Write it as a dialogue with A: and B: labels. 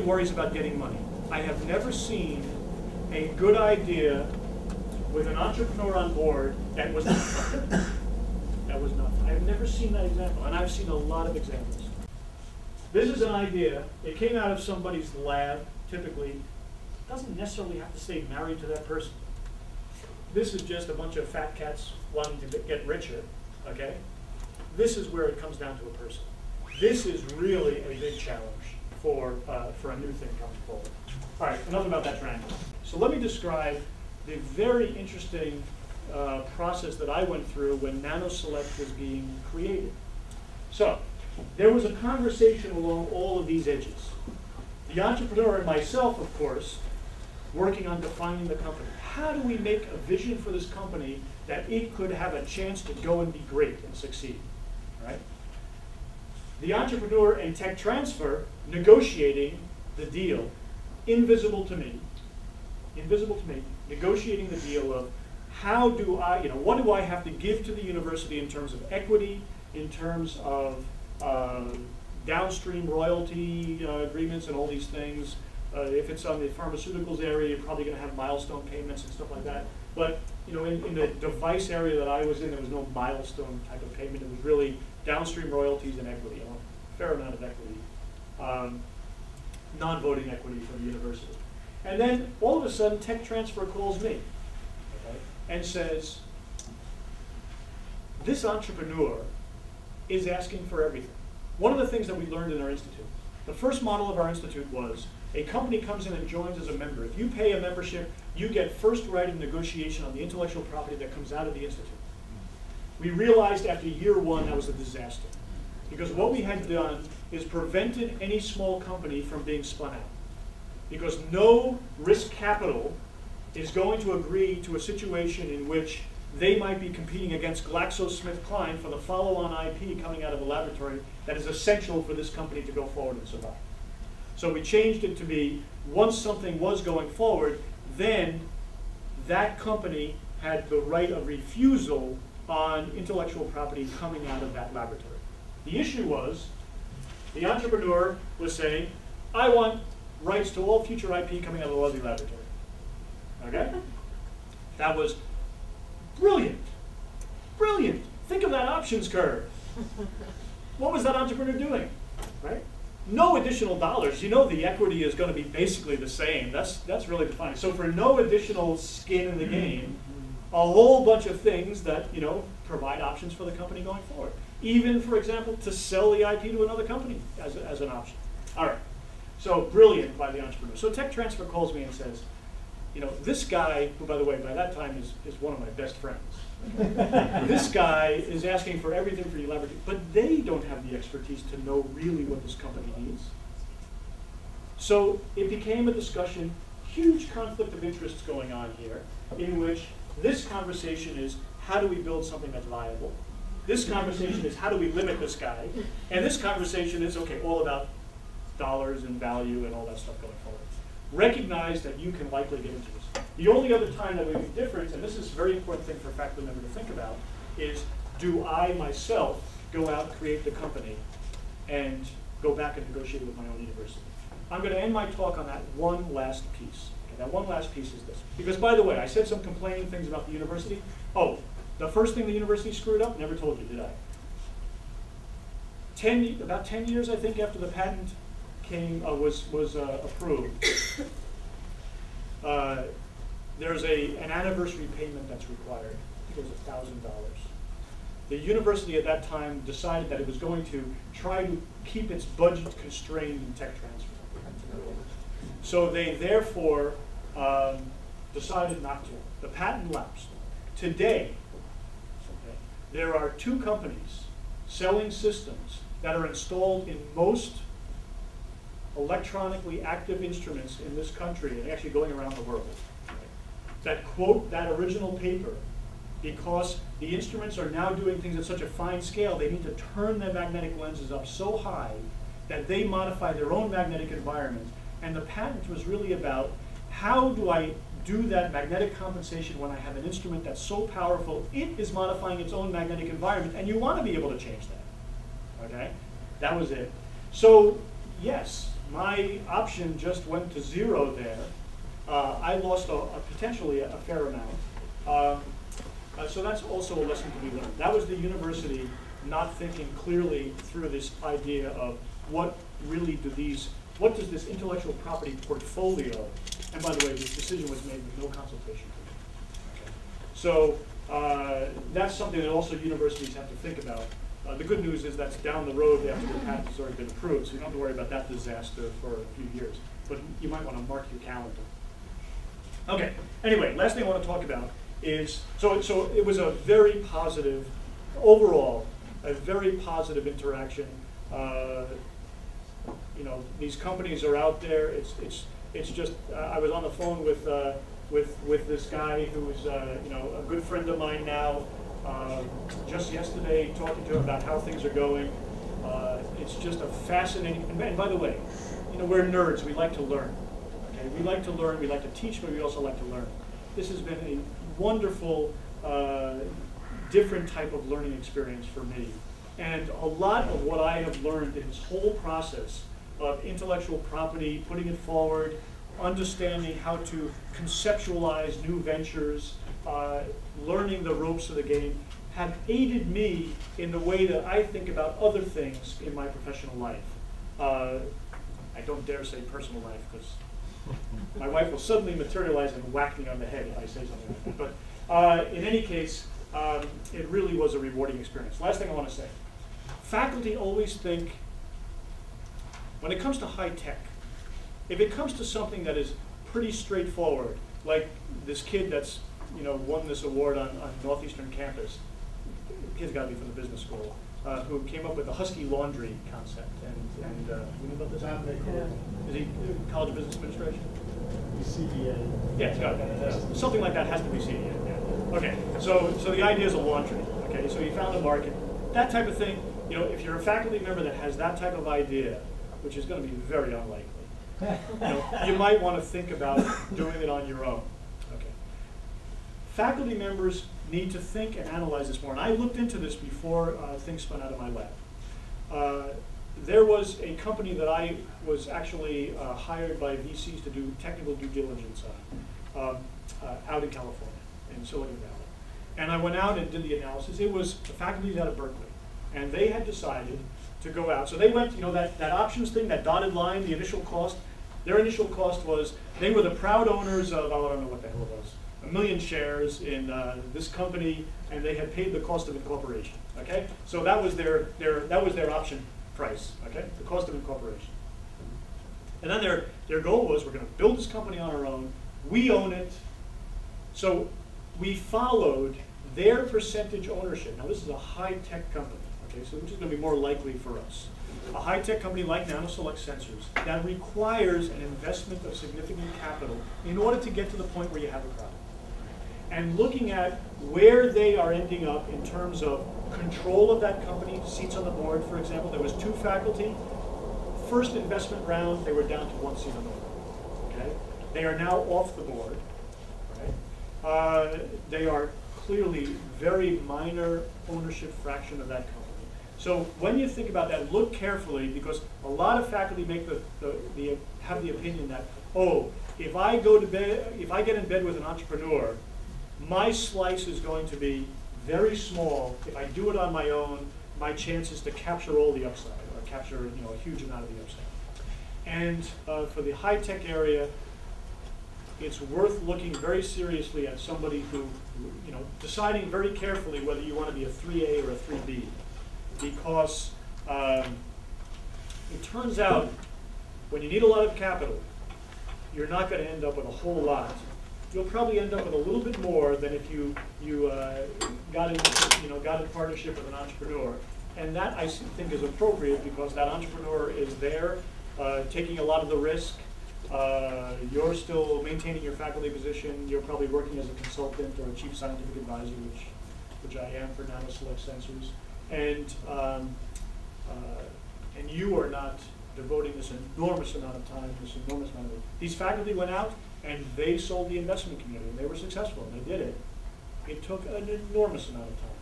A: worries about getting money. I have never seen a good idea with an entrepreneur on board that was not funded. That was not funded. I've never seen that example, and I've seen a lot of examples. This is an idea. It came out of somebody's lab, typically. It doesn't necessarily have to stay married to that person. This is just a bunch of fat cats wanting to get richer, okay? This is where it comes down to a person. This is really a big challenge for a new thing coming forward. All right, enough about that triangle. So let me describe the very interesting process that I went through when NanoSelect was being created. So there was a conversation along all of these edges. The entrepreneur and myself, of course, working on defining the company. How do we make a vision for this company that it could have a chance to go and be great and succeed, right? The entrepreneur and tech transfer negotiating the deal, invisible to me, negotiating the deal of how do I, what do I have to give to the university in terms of equity, in terms of downstream royalty agreements and all these things. If it's on the pharmaceuticals area, you're probably going to have milestone payments and stuff like that. But in the device area that I was in, there was no milestone type of payment. It was really downstream royalties and equity, a fair amount of equity, non-voting equity for the university. And then all of a sudden, tech transfer calls me, okay, and says, this entrepreneur is asking for everything. One of the things that we learned in our institute, the first model of our institute was a company comes in and joins as a member. If you pay a membership, you get first right of negotiation on the intellectual property that comes out of the institute. We realized after year one that was a disaster, because what we had done is prevented any small company from being spun out. Because no risk capital is going to agree to a situation in which they might be competing against GlaxoSmithKline for the follow-on IP coming out of a laboratory that is essential for this company to go forward and survive. So we changed it to be, once something was going forward, then that company had the right of refusal on intellectual property coming out of that laboratory. The issue was, the entrepreneur was saying, I want rights to all future IP coming out of the Luzzi laboratory. Okay? That was brilliant. Brilliant. Think of that options curve. What was that entrepreneur doing? Right? No additional dollars. You know the equity is going to be basically the same. That's really defining. So for no additional skin in the game, a whole bunch of things that provide options for the company going forward. Even, for example, to sell the IP to another company as an option. All right. So brilliant by the entrepreneur. So tech transfer calls me and says, this guy, who by the way, by that time is one of my best friends. This guy is asking for everything for your laboratory, but they don't have the expertise to know really what this company needs. So it became a discussion, huge conflict of interests going on here, in which this conversation is, how do we build something that's viable? This conversation is, how do we limit this guy? And this conversation is, okay, all about dollars and value and all that stuff going forward. Recognize that you can likely get into this. The only other time that would be different, and this is a very important thing for a faculty member to think about, is do I myself go out, create the company, and go back and negotiate with my own university? I'm going to end my talk on that one last piece. Okay, that one last piece is this. Because by the way, I said some complaining things about the university. Oh, the first thing the university screwed up, never told you, did I? About 10 years, I think, after the patent was approved, there's an anniversary payment that's required. I think it was $1,000. The university at that time decided that it was going to try to keep its budget constrained in tech transfer. So they therefore decided not to. The patent lapsed. Today, there are 2 companies selling systems that are installed in most electronically active instruments in this country, and actually going around the world, that quote that original paper because the instruments are now doing things at such a fine scale, they need to turn their magnetic lenses up so high that they modify their own magnetic environment. And the patent was really about, how do I do that magnetic compensation when I have an instrument that's so powerful, it is modifying its own magnetic environment, and you want to be able to change that. Okay? That was it. So, yes, my option just went to zero there. I lost potentially a fair amount. So that's also a lesson to be learned. That was the university not thinking clearly through this idea of what does this intellectual property portfolio, and by the way, this decision was made with no consultation. Okay. So that's something that also universities have to think about. The good news is that's down the road after the patent has already been approved, so you don't have to worry about that disaster for a few years. But you might want to mark your calendar. Okay, anyway, last thing I want to talk about is, so it was a very positive, overall, a very positive interaction. You know, these companies are out there. It's just, I was on the phone with this guy who is, you know, a good friend of mine now. Just yesterday, talking to him about how things are going. It's just a fascinating, and by the way, you know, we're nerds. We like to learn. Okay, we like to learn. We like to teach, but we also like to learn. This has been a wonderful, different type of learning experience for me. And a lot of what I have learned in this whole process of intellectual property, putting it forward, understanding how to conceptualize new ventures, learning the ropes of the game, have aided me in the way that I think about other things in my professional life. I don't dare say personal life, because my wife will suddenly materialize and whack me on the head if I say something like that. But in any case, it really was a rewarding experience. Last thing I want to say. Faculty always think, when it comes to high tech, if it comes to something that is pretty straightforward, like this kid that's, you know, won this award on Northeastern campus, the kid's got to be from the business school, who came up with the Husky laundry concept. And you know about this? Yeah. Is he College of Business Administration?
B: CBA.
A: Yeah, it's got it. Something like that has to be CBA. Yeah. Okay, so the idea is a laundry. Okay, so he found a market. That type of thing, you know, if you're a faculty member that has that type of idea, which is going to be very unlikely, you know, you might want to think about doing it on your own. Okay. Faculty members need to think and analyze this more. And I looked into this before things spun out of my lab. There was a company that I was actually hired by VCs to do technical due diligence on out in California, in Silicon Valley. And I went out and did the analysis. It was the faculty out of Berkeley. And they had decided to go out. So they went, you know, that options thing, that dotted line, the initial cost, their initial cost was, they were the proud owners of, I don't know what the hell it was, 1 million shares in this company, and they had paid the cost of incorporation, okay? So that was their option price, okay? The cost of incorporation. And then their goal was, we're gonna build this company on our own, we own it. So we followed their percentage ownership. Now this is a high-tech company, okay? So which is gonna be more likely for us. A high-tech company like NanoSelect Sensors that requires an investment of significant capital in order to get to the point where you have a product. And looking at where they are ending up in terms of control of that company, seats on the board, for example. There was 2 faculty. First investment round, they were down to 1 seat on the board. Okay? They are now off the board. Right? They are clearly very minor ownership fraction of that company. So when you think about that, look carefully, because a lot of faculty make have the opinion that, oh, if I go to bed, if I get in bed with an entrepreneur, my slice is going to be very small. If I do it on my own, my chances to capture all the upside, or capture, you know, a huge amount of the upside. And for the high-tech area, it's worth looking very seriously at somebody who, you know, deciding very carefully whether you want to be a 3A or a 3B, because it turns out when you need a lot of capital, you're not going to end up with a whole lot. You'll probably end up with a little bit more than if you got in partnership with an entrepreneur, and that I think is appropriate because that entrepreneur is there taking a lot of the risk. You're still maintaining your faculty position. You're probably working as a consultant or a chief scientific advisor, which I am for NanoSelect Sensors, and you are not devoting this enormous amount of time, this enormous amount of it. These faculty went out and they sold the investment community, and they were successful, and they did it. It took an enormous amount of time.